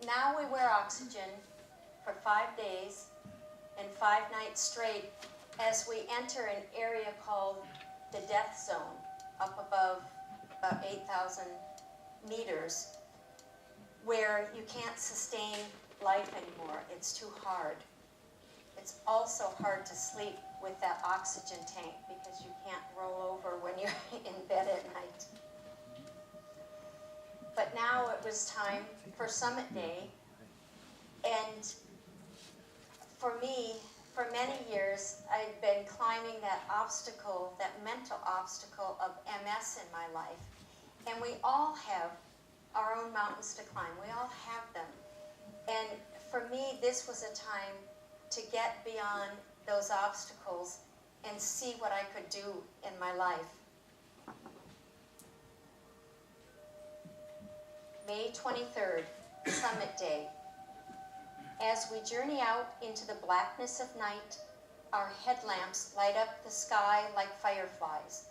now we wear oxygen for 5 days and 5 nights straight as we enter an area called the death zone, up above about 8,000 meters, where you can't sustain life anymore. It's too hard. It's also hard to sleep with that oxygen tank because you can't roll over when you're in bed at night. But now it was time for Summit Day, and for me, for many years, I'd been climbing that obstacle, that mental obstacle of MS in my life. And we all have our own mountains to climb. We all have them. And for me, this was a time to get beyond those obstacles and see what I could do in my life. May 23rd, Summit Day. As we journey out into the blackness of night, our headlamps light up the sky like fireflies.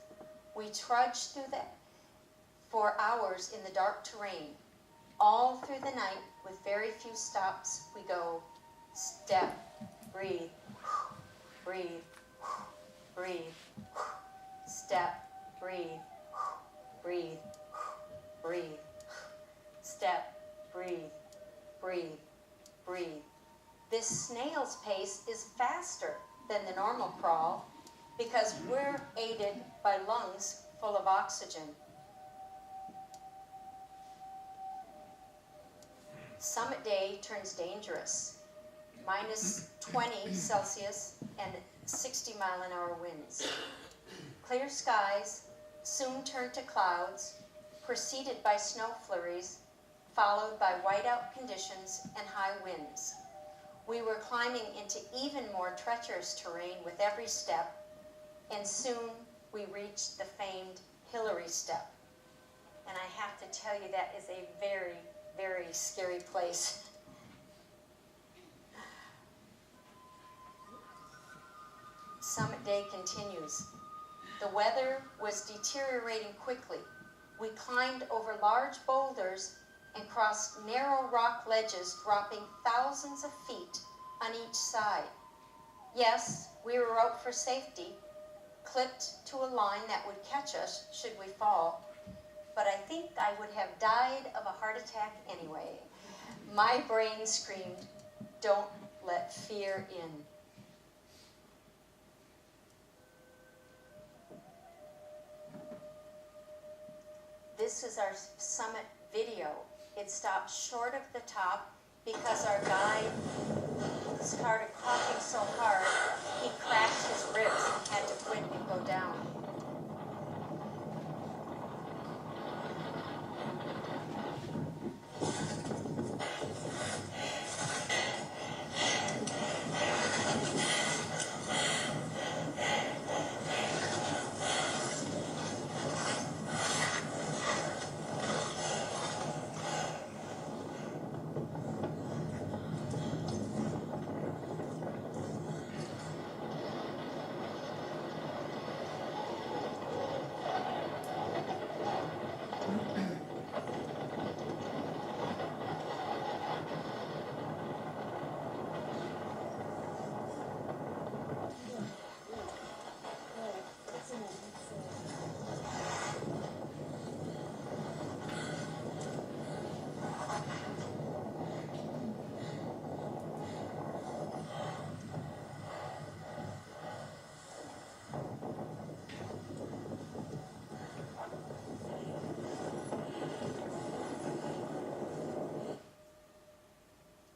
We trudge through for hours in the dark terrain. All through the night, with very few stops, we go step, breathe, breathe, breathe, step, breathe, breathe, breathe, step, breathe, breathe, breathe. This snail's pace is faster than the normal crawl because we're aided by lungs full of oxygen. Summit Day turns dangerous. Minus 20 Celsius and 60-mile-an-hour winds. Clear skies soon turn to clouds, preceded by snow flurries, followed by whiteout conditions and high winds. We were climbing into even more treacherous terrain with every step, and soon we reached the famed Hillary Step. And I have to tell you, that is a very, very scary place. Summit Day continues. The weather was deteriorating quickly. We climbed over large boulders and crossed narrow rock ledges, dropping thousands of feet on each side. Yes, we were out for safety, clipped to a line that would catch us should we fall, but I think I would have died of a heart attack anyway. My brain screamed, "Don't let fear in." This is our summit video. It stopped short of the top because our guide started coughing so hard, he cracked his ribs and had to quit and go down.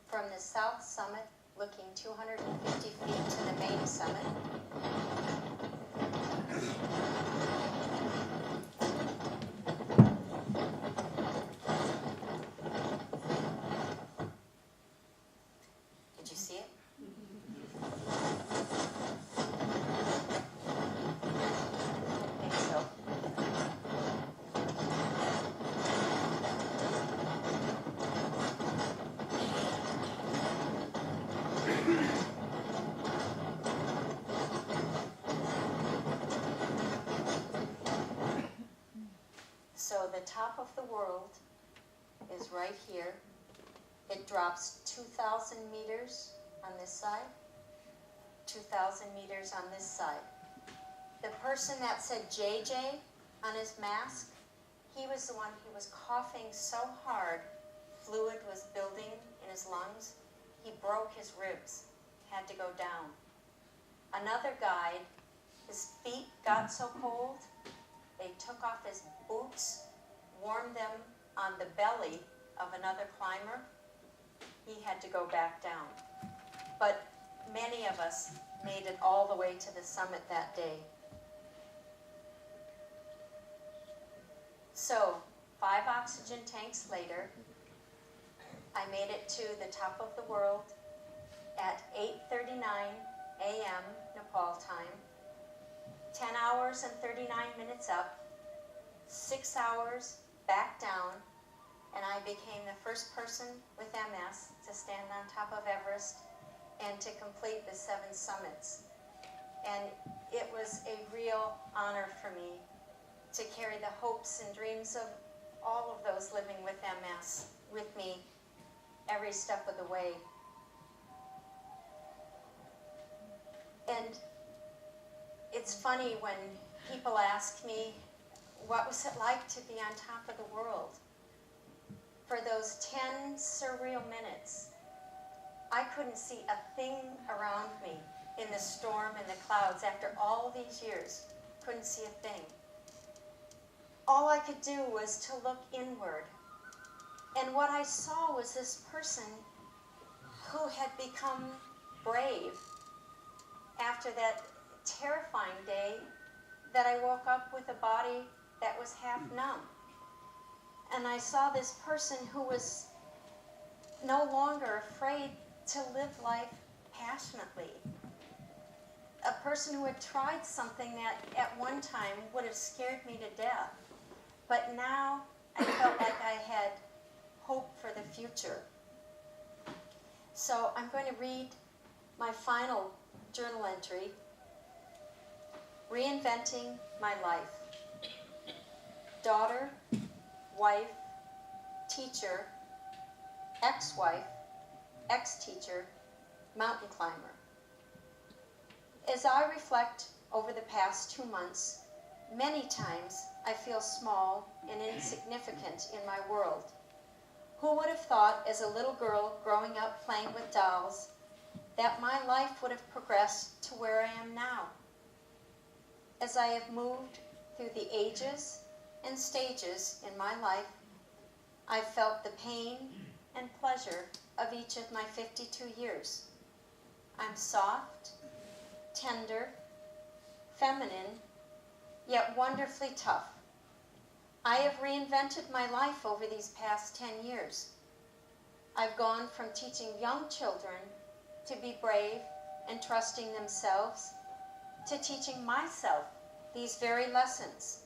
From the south summit, looking 250 feet to the main summit, did you see it? I think so. So the top of the world is right here, It drops 2,000 meters on this side, 2,000 meters on this side. The person that said JJ on his mask, he was the one who was coughing so hard, fluid was building in his lungs, he broke his ribs, had to go down. Another guide, his feet got so cold, they took off his boots, warmed them on the belly of another climber. He had to go back down. But many of us made it all the way to the summit that day. So, 5 oxygen tanks later, I made it to the top of the world at 8:39 a.m. Nepal time. 10 hours and 39 minutes up, 6 hours back down, and I became the first person with MS to stand on top of Everest and to complete the 7 summits. And it was a real honor for me to carry the hopes and dreams of all of those living with MS with me every step of the way. And it's funny when people ask me, what was it like to be on top of the world? For those 10 surreal minutes, I couldn't see a thing around me in the storm and the clouds. After all these years, couldn't see a thing. All I could do was to look inward. And what I saw was this person who had become brave after that terrifying day that I woke up with a body that was half numb. And I saw this person who was no longer afraid to live life passionately. A person who had tried something that at one time would have scared me to death. But now I felt like I had hope for the future. So I'm going to read my final journal entry, Reinventing My Life. Daughter, wife, teacher, ex-wife, ex-teacher, mountain climber. As I reflect over the past 2 months, many times I feel small and insignificant in my world. Who would have thought as a little girl growing up playing with dolls that my life would have progressed to where I am now? As I have moved through the ages and stages in my life, I've felt the pain and pleasure of each of my 52 years. I'm soft, tender, feminine, yet wonderfully tough. I have reinvented my life over these past 10 years. I've gone from teaching young children to be brave and trusting themselves to teaching myself these very lessons.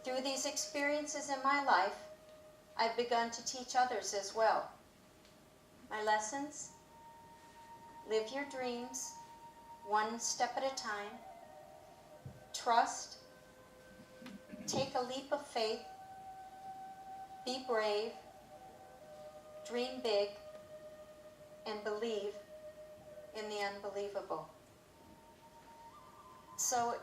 Through these experiences in my life, I've begun to teach others as well. My lessons: live your dreams one step at a time, trust, take a leap of faith, be brave, dream big, and believe in the unbelievable. So